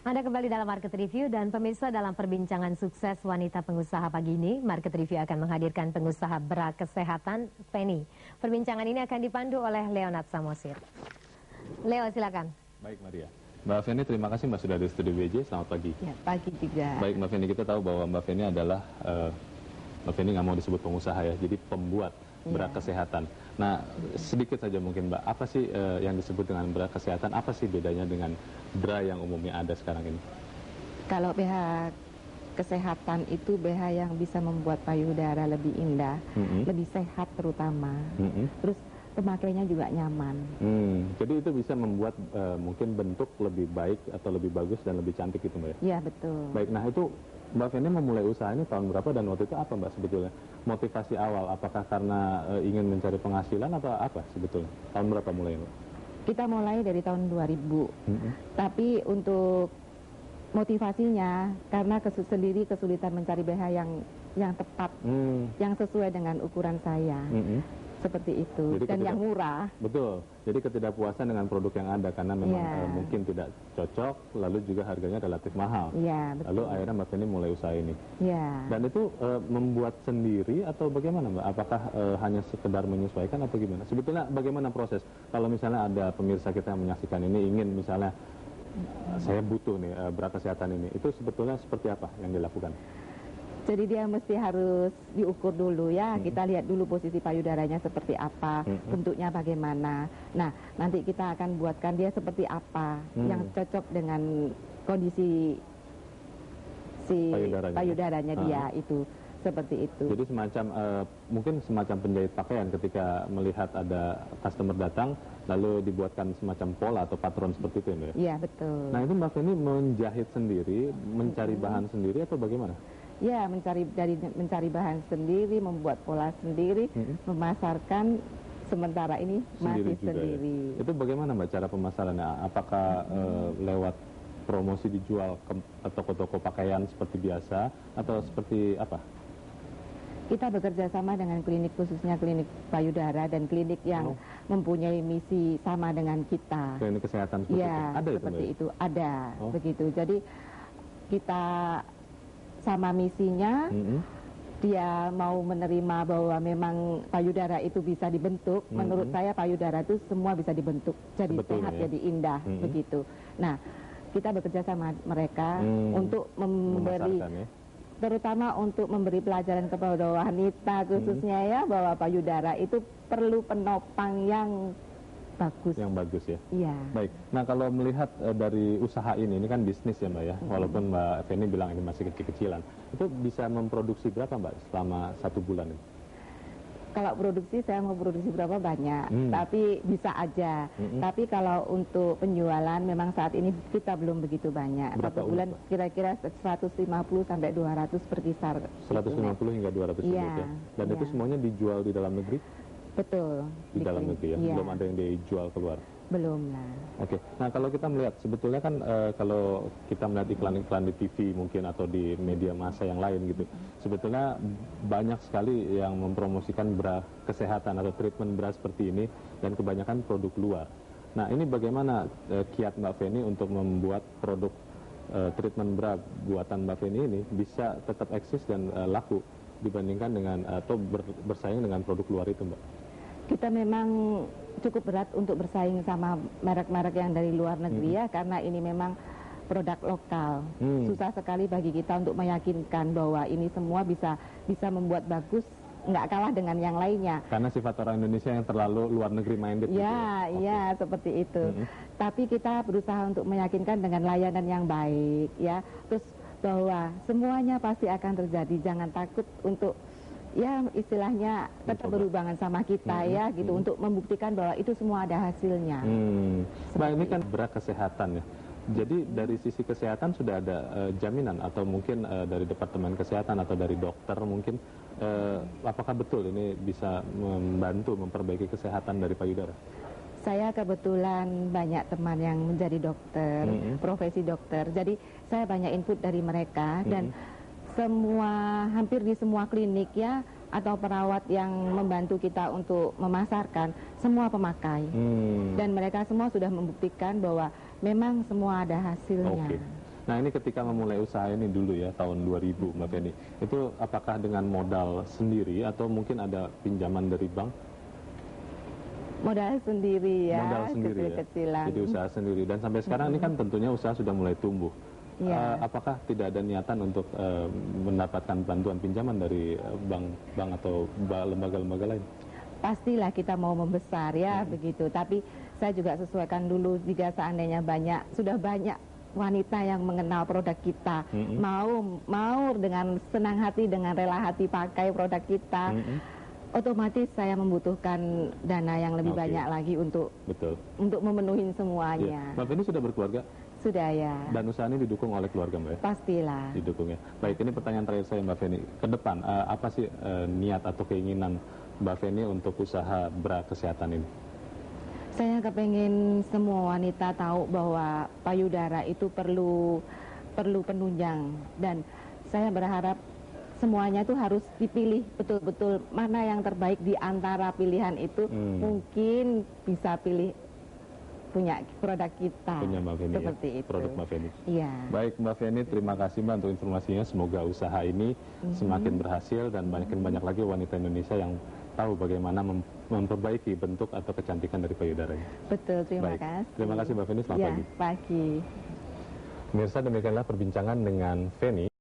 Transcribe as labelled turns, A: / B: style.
A: Anda kembali dalam Market Review dan pemirsa, dalam perbincangan sukses wanita pengusaha pagi ini, Market Review akan menghadirkan pengusaha bra kesehatan Penny. Perbincangan ini akan dipandu oleh Leonard Samosir. Leo, silakan.
B: Baik, Maria. Mbak Feni, terima kasih Mbak sudah di studio BJ. Selamat pagi.
C: Ya, pagi juga.
B: Baik, Mbak Feni, kita tahu bahwa Mbak Feni adalah Mbak Feni nggak mau disebut pengusaha ya, jadi pembuat bra kesehatan. Nah, sedikit saja mungkin Mbak, apa sih yang disebut dengan bra kesehatan? Apa sih bedanya dengan bra yang umumnya ada sekarang ini?
C: Kalau BH kesehatan itu BH yang bisa membuat payudara lebih indah, lebih sehat terutama. Terus pemakainya juga nyaman.
B: Jadi itu bisa membuat mungkin bentuk lebih baik atau lebih bagus dan lebih cantik gitu Mbak ya?
C: Iya, betul.
B: Baik, nah itu Mbak Feni memulai usaha ini tahun berapa dan waktu itu apa Mbak sebetulnya? Motivasi awal, apakah karena ingin mencari penghasilan atau apa sebetulnya? Tahun berapa mulai Mbak?
C: Kita mulai dari tahun 2000. Tapi untuk motivasinya karena sendiri kesulitan mencari BH yang tepat, yang sesuai dengan ukuran saya. Seperti itu. Jadi dan yang murah.
B: Betul. Jadi ketidakpuasan dengan produk yang ada karena memang mungkin tidak cocok, lalu juga harganya relatif mahal.
C: Iya, betul.
B: Lalu akhirnya Mbak Feni mulai usaha ini.
C: Iya.
B: Dan itu membuat sendiri atau bagaimana Mbak? Apakah hanya sekedar menyesuaikan atau gimana? Sebetulnya bagaimana proses? Kalau misalnya ada pemirsa kita yang menyaksikan ini ingin misalnya saya butuh nih bra kesehatan ini, itu sebetulnya seperti apa yang dilakukan?
C: Jadi dia mesti harus diukur dulu ya, kita lihat dulu posisi payudaranya seperti apa, bentuknya bagaimana. Nah, nanti kita akan buatkan dia seperti apa, yang cocok dengan kondisi si payudaranya dia itu, seperti itu.
B: Jadi semacam, mungkin semacam penjahit pakaian ketika melihat ada customer datang, lalu dibuatkan semacam pola atau patron seperti itu ya?
C: Iya, betul.
B: Nah itu Mbak Feni menjahit sendiri, mencari bahan sendiri atau bagaimana?
C: Ya, mencari bahan sendiri, membuat pola sendiri, memasarkan sementara ini masih sendiri.
B: Ya? Itu bagaimana Mbak cara pemasarannya? Apakah lewat promosi dijual ke toko-toko pakaian seperti biasa atau seperti apa?
C: Kita bekerja sama dengan klinik, khususnya klinik payudara dan klinik yang mempunyai misi sama dengan kita.
B: Klinik kesehatan seperti
C: itu?
B: Ada
C: seperti itu? Ada, begitu. Jadi kita sama misinya, dia mau menerima bahwa memang payudara itu bisa dibentuk. Menurut saya payudara itu semua bisa dibentuk, jadi sehat, jadi indah, begitu. Nah, kita bekerja sama mereka untuk memberi, terutama untuk memberi pelajaran kepada wanita khususnya ya, bahwa payudara itu perlu penopang yang bagus.
B: Yang bagus ya?
C: Iya.
B: Baik, nah kalau melihat dari usaha ini kan bisnis ya Mbak ya, walaupun Mbak Feni bilang ini masih kecil-kecilan, itu bisa memproduksi berapa Mbak selama 1 bulan ini?
C: Kalau produksi saya mau produksi berapa banyak, tapi bisa aja. Tapi kalau untuk penjualan memang saat ini kita belum begitu banyak.
B: Berapa
C: 1 bulan kira-kira 150 sampai 200 berkisar.
B: 150 hingga 200 ya. Dan itu semuanya dijual di dalam negeri?
C: Betul.
B: Di dalam negeri ya? Belum ada yang dijual keluar?
C: Belum lah.
B: Oke, nah kalau kita melihat sebetulnya kan kalau kita melihat iklan-iklan di TV mungkin atau di media massa yang lain gitu, sebetulnya banyak sekali yang mempromosikan bra kesehatan atau treatment bra seperti ini dan kebanyakan produk luar. Nah ini bagaimana kiat Mbak Feni untuk membuat produk treatment bra buatan Mbak Feni ini bisa tetap eksis dan laku dibandingkan dengan atau bersaing dengan produk luar itu Mbak?
C: Kita memang cukup berat untuk bersaing sama merek-merek yang dari luar negeri ya, karena ini memang produk lokal. Susah sekali bagi kita untuk meyakinkan bahwa ini semua bisa membuat bagus, nggak kalah dengan yang lainnya.
B: Karena sifat orang Indonesia yang terlalu luar negeri minded.
C: Ya, gitu ya, seperti itu. Tapi kita berusaha untuk meyakinkan dengan layanan yang baik ya. Terus bahwa semuanya pasti akan terjadi, jangan takut untuk ya istilahnya tetap berhubungan sama kita ya gitu, untuk membuktikan bahwa itu semua ada hasilnya.
B: Mbak, ini kan bra kesehatan ya. Jadi dari sisi kesehatan sudah ada jaminan atau mungkin dari departemen kesehatan atau dari dokter mungkin, apakah betul ini bisa membantu memperbaiki kesehatan dari payudara?
C: Saya kebetulan banyak teman yang menjadi dokter, profesi dokter. Jadi saya banyak input dari mereka dan hampir di semua klinik ya atau perawat yang membantu kita untuk memasarkan, semua pemakai. Dan mereka semua sudah membuktikan bahwa memang semua ada hasilnya.
B: Nah ini ketika memulai usaha ini dulu ya, tahun 2000 Mbak Feni, itu apakah dengan modal sendiri atau mungkin ada pinjaman dari bank?
C: Modal sendiri ya,
B: Modal sendiri
C: kecil-kecilan.
B: Jadi usaha sendiri. Dan sampai sekarang ini kan tentunya usaha sudah mulai tumbuh.
C: Iya.
B: Apakah tidak ada niatan untuk mendapatkan bantuan pinjaman dari bank atau lembaga-lembaga lain?
C: Pastilah kita mau membesar ya, begitu. Tapi saya juga sesuaikan dulu jika seandainya sudah banyak wanita yang mengenal produk kita, mau dengan senang hati, dengan rela hati pakai produk kita, otomatis saya membutuhkan dana yang lebih banyak lagi untuk memenuhi semuanya.
B: Mbak Feni sudah berkeluarga?
C: Sudah ya.
B: Dan usaha ini didukung oleh keluarga Mbak ya?
C: Pastilah.
B: Didukung ya. Baik, ini pertanyaan terakhir saya Mbak Feni. Ke depan, apa sih niat atau keinginan Mbak Feni untuk usaha bra kesehatan ini?
C: Saya kepengen semua wanita tahu bahwa payudara itu perlu penunjang, dan saya berharap semuanya itu harus dipilih betul-betul mana yang terbaik di antara pilihan itu. Mungkin bisa pilih punya produk kita.
B: Punya Mbak Feni
C: seperti
B: ya?
C: itu.
B: Produk Mbak Feni.
C: Iya.
B: Baik Mbak Feni, terima kasih Mbak untuk informasinya. Semoga usaha ini semakin berhasil dan banyak lagi wanita Indonesia yang tahu bagaimana memperbaiki bentuk atau kecantikan dari payudaranya.
C: Betul, terima kasih.
B: Terima kasih Mbak Feni, selamat pagi.
C: Pagi.
B: Pemirsa, demikianlah perbincangan dengan Feni.